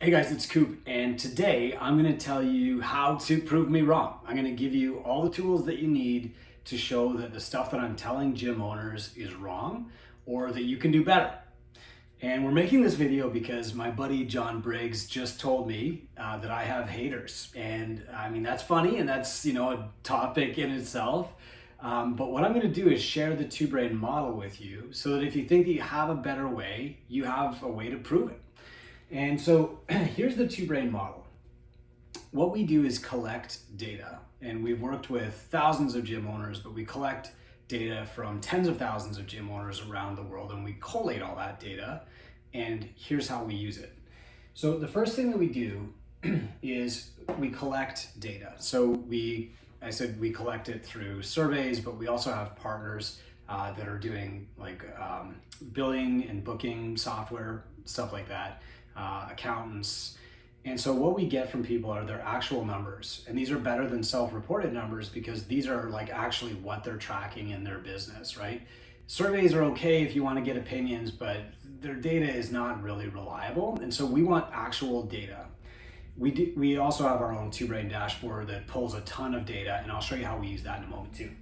Hey guys, it's Coop, and today I'm going to tell you how to prove me wrong. I'm going to give you all the tools that you need to show that the stuff that I'm telling gym owners is wrong or that you can do better. And we're making this video because my buddy John Briggs just told me that I have haters. And I mean, that's funny and that's, a topic in itself. But what I'm going to do is share the two-brain model with you so that if you think that you have a better way, you have a way to prove it. And so here's the two-brain model. What we do is collect data, and we've worked with thousands of gym owners, but we collect data from tens of thousands of gym owners around the world, and we collate all that data, and here's how we use it. So the first thing that we do is we collect data. So I said we collect it through surveys, but we also have partners that are doing billing and booking software, stuff like that. Accountants. And so what we get from people are their actual numbers. And these are better than self-reported numbers because these are actually what they're tracking in their business, right? Surveys are okay if you want to get opinions, but their data is not really reliable. And so we want actual data. We also have our own two-brain dashboard that pulls a ton of data, and I'll show you how we use that in a moment too.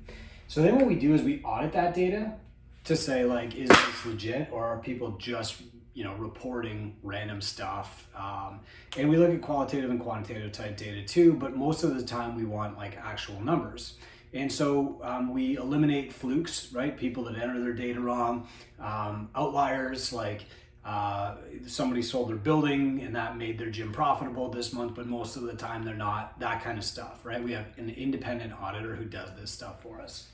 So then what we do is we audit that data to say is this legit, or are people just reporting random stuff, and we look at qualitative and quantitative type data too, but most of the time we want actual numbers. And so we eliminate flukes, right? People that enter their data wrong, outliers somebody sold their building and that made their gym profitable this month, but most of the time they're not, that kind of stuff, right? We have an independent auditor who does this stuff for us.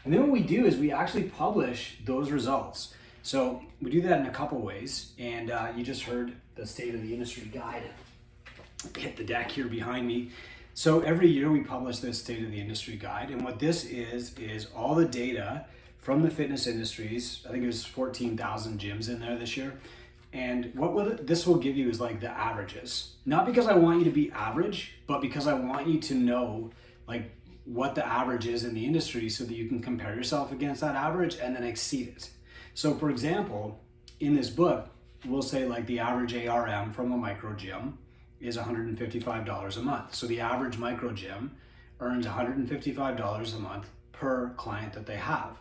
And then what we do is we actually publish those results. So we do that in a couple ways, and you just heard the State of the Industry Guide hit the deck here behind me. So every year we publish this State of the Industry Guide, and what this is all the data from the fitness industries. I think it was 14,000 gyms in there this year. And this will give you is the averages. Not because I want you to be average, but because I want you to know what the average is in the industry so that you can compare yourself against that average and then exceed it. So for example, in this book, we'll say the average ARM from a micro gym is $155 a month. So the average micro gym earns $155 a month per client that they have,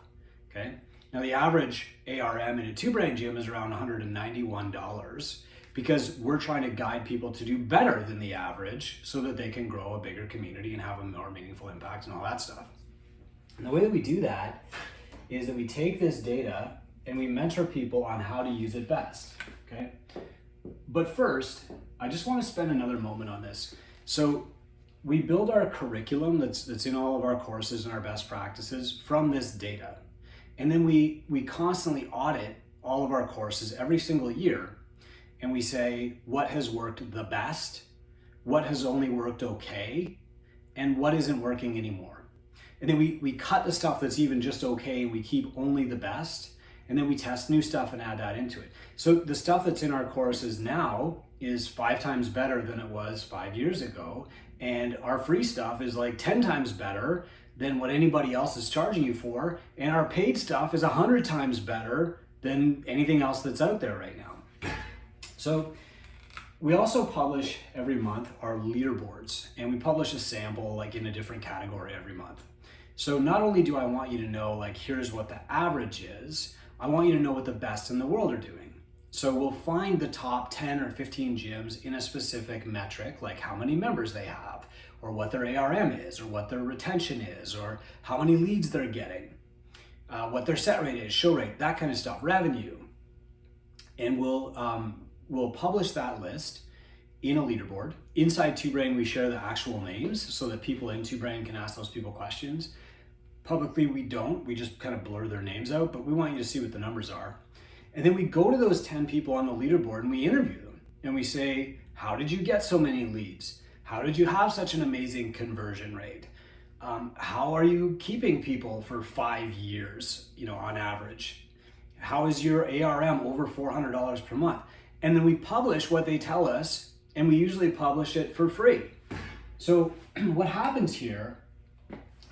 okay? Now the average ARM in a two-brain gym is around $191 because we're trying to guide people to do better than the average so that they can grow a bigger community and have a more meaningful impact and all that stuff. And the way that we do that is that we take this data and we mentor people on how to use it best, okay? But first, I just want to spend another moment on this. So we build our curriculum that's in all of our courses and our best practices from this data. And then we constantly audit all of our courses every single year. And we say what has worked the best, what has only worked okay, and what isn't working anymore. And then we cut the stuff that's even just okay and we keep only the best. And then we test new stuff and add that into it. So the stuff that's in our courses now is 5 times better than it was 5 years ago. And our free stuff is 10 times better than what anybody else is charging you for. And our paid stuff is 100 times better than anything else that's out there right now. So we also publish every month our leaderboards, and we publish a sample in a different category every month. So not only do I want you to know here's what the average is, I want you to know what the best in the world are doing. So we'll find the top 10 or 15 gyms in a specific metric, like how many members they have, or what their ARM is, or what their retention is, or how many leads they're getting, what their set rate is, show rate, that kind of stuff, revenue. And we'll publish that list in a leaderboard. Inside two-brain, we share the actual names so that people in two-brain can ask those people questions. Publicly, we don't. We just kind of blur their names out, but we want you to see what the numbers are. And then we go to those 10 people on the leaderboard and we interview them. And we say, how did you get so many leads? How did you have such an amazing conversion rate? How are you keeping people for 5 years, on average? How is your ARM over $400 per month? And then we publish what they tell us, and we usually publish it for free. So what happens here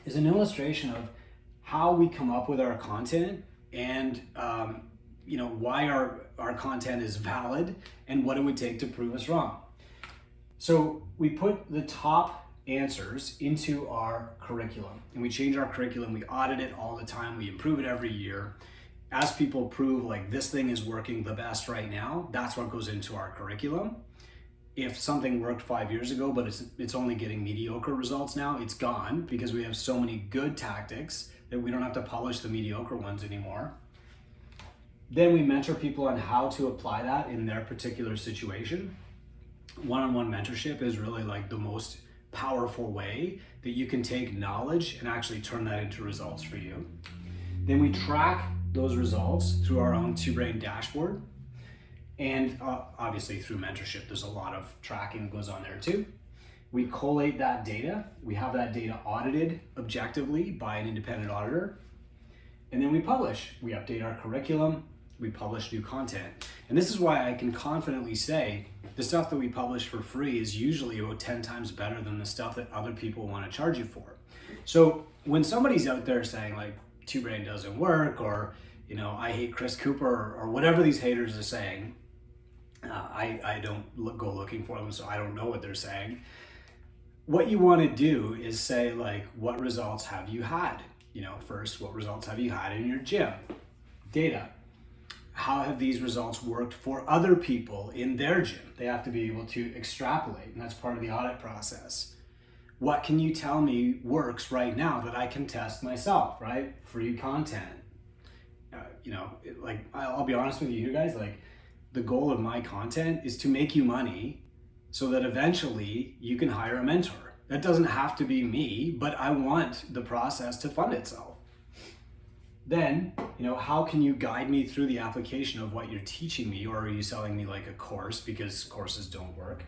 is an illustration of how we come up with our content and why our content is valid and what it would take to prove us wrong. So we put the top answers into our curriculum, and we change our curriculum. We audit it all the time. We improve it every year. As people prove like this thing is working the best right now, that's what goes into our curriculum. If something worked 5 years ago, but it's only getting mediocre results now, it's gone because we have so many good tactics that we don't have to publish the mediocre ones anymore. Then we mentor people on how to apply that in their particular situation. One-on-one mentorship is really like the most powerful way that you can take knowledge and actually turn that into results for you. Then we track those results through our own two-brain dashboard. And obviously through mentorship, there's a lot of tracking that goes on there too. We collate that data. We have that data audited objectively by an independent auditor. And then we publish. We update our curriculum. We publish new content. And this is why I can confidently say the stuff that we publish for free is usually about 10 times better than the stuff that other people want to charge you for. So when somebody's out there saying like, Two Brain doesn't work, or, you know, I hate Chris Cooper, or whatever these haters are saying, I don't go looking for them, so I don't know what they're saying. What you want to do is say like, what results have you had? You know, first, what results have you had in your gym? Data. How have these results worked for other people in their gym? They have to be able to extrapolate, and that's part of the audit process. What can you tell me works right now that I can test myself, right? Free content. Like, I'll be honest with you guys, like, the goal of my content is to make you money so that eventually you can hire a mentor. That doesn't have to be me, but I want the process to fund itself. Then, how can you guide me through the application of what you're teaching me, or are you selling me like a course, because courses don't work?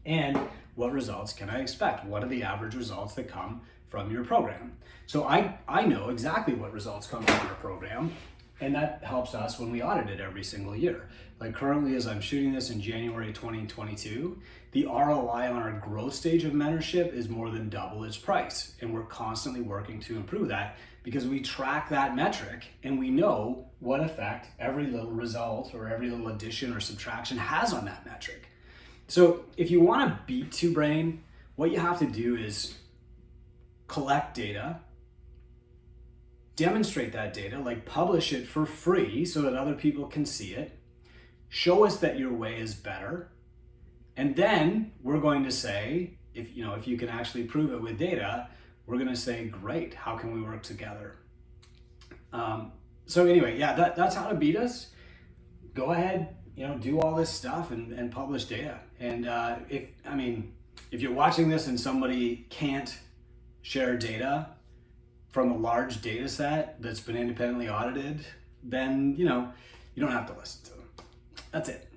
And what results can I expect? What are the average results that come from your program? So I know exactly what results come from our program, and that helps us when we audit it every single year. Like currently, as I'm shooting this in January 2022, the ROI on our growth stage of mentorship is more than double its price. And we're constantly working to improve that because we track that metric and we know what effect every little result or every little addition or subtraction has on that metric. So if you want to beat Two Brain, what you have to do is collect data, demonstrate that data, like publish it for free so that other people can see it, show us that your way is better, and then we're going to say, if you can actually prove it with data, we're going to say, great, how can we work together? So anyway, yeah, that's how to beat us. Go ahead, do all this stuff and publish data. And if you're watching this and somebody can't share data from a large data set that's been independently audited, then you don't have to listen to them. That's it.